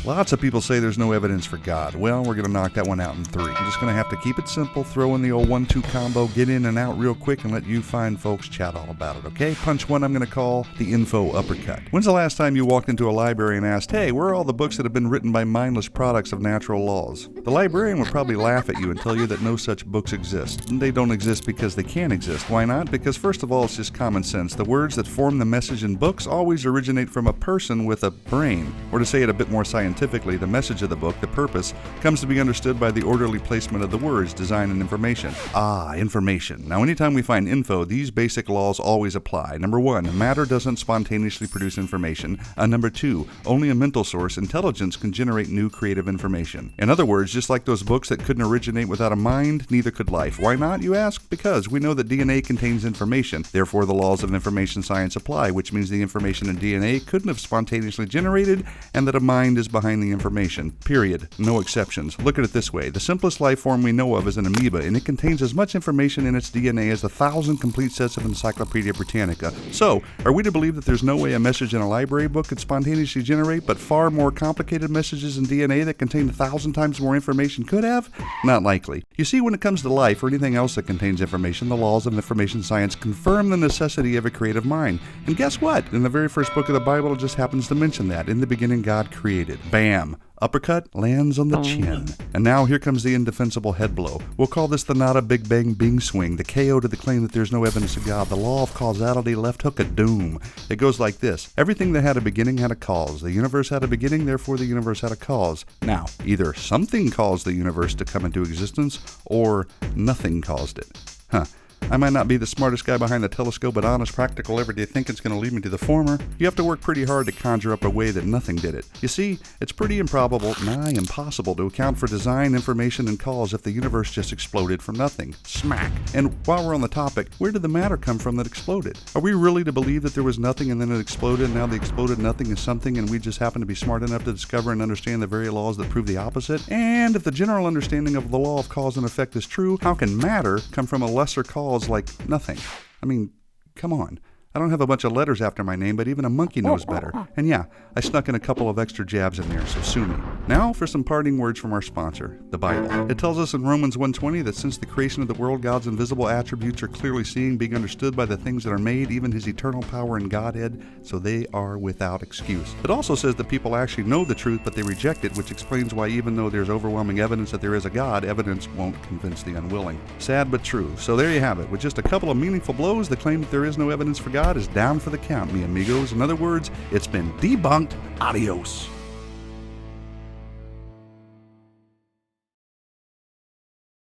Lots of people say there's no evidence for God. Well, we're going to knock that one out in 3. I'm just going to have to keep it simple, throw in the old 1-2 combo, get in and out real quick, and let you fine folks chat all about it, okay? Punch 1 I'm going to call the info uppercut. When's the last time you walked into a library and asked, hey, where are all the books that have been written by mindless products of natural laws? The librarian would probably laugh at you and tell you that no such books exist. They don't exist because they can't exist. Why not? Because first of all, it's just common sense. The words that form the message in books always originate from a person with a brain. Or to say it a bit more scientifically, the message of the book, the purpose, comes to be understood by the orderly placement of the words, design, and information. Information. Now, anytime we find info, these basic laws always apply. Number 1, matter doesn't spontaneously produce information. Number 2, only a mental source, intelligence, can generate new creative information. In other words, just like those books that couldn't originate without a mind, neither could life. Why not, you ask? Because we know that DNA contains information. Therefore, the laws of information science apply, which means the information in DNA couldn't have spontaneously generated, and that a mind is behind the information. Period. No exceptions. Look at it this way. The simplest life form we know of is an amoeba, and it contains as much information in its DNA as 1,000 complete sets of Encyclopedia Britannica. So, are we to believe that there's no way a message in a library book could spontaneously generate, but far more complicated messages in DNA that contain 1,000 times more information could have? Not likely. You see, when it comes to life or anything else that contains information, the laws of information science confirm the necessity of a creative mind. And guess what? In the very first book of the Bible, it just happens to mention that. In the beginning, God created. Bam! Uppercut lands on the chin. And now here comes the indefensible head blow. We'll call this the Nada Big Bang Bing swing, the KO to the claim that there's no evidence of God, the law of causality, left hook of doom. It goes like this. Everything that had a beginning had a cause. The universe had a beginning, therefore the universe had a cause. Now, either something caused the universe to come into existence, or nothing caused it. I might not be the smartest guy behind the telescope, but honest, practical, everyday thinking's going to lead me to the former. You have to work pretty hard to conjure up a way that nothing did it. You see, it's pretty improbable, nigh impossible, to account for design, information, and cause if the universe just exploded from nothing. Smack! And while we're on the topic, where did the matter come from that exploded? Are we really to believe that there was nothing and then it exploded, and now the exploded nothing is something, and we just happen to be smart enough to discover and understand the very laws that prove the opposite? And if the general understanding of the law of cause and effect is true, how can matter come from a lesser cause like nothing? I mean, come on. I don't have a bunch of letters after my name, but even a monkey knows better. And yeah, I snuck in a couple of extra jabs in there, so sue me. Now for some parting words from our sponsor, the Bible. It tells us in Romans 1:20 that since the creation of the world, God's invisible attributes are clearly seen, being understood by the things that are made, even his eternal power and Godhead, so they are without excuse. It also says that people actually know the truth, but they reject it, which explains why even though there's overwhelming evidence that there is a God, evidence won't convince the unwilling. Sad but true. So there you have it. With just a couple of meaningful blows, the claim that there is no evidence for God is down for the count, mi amigos. In other words, it's been debunked. Adios.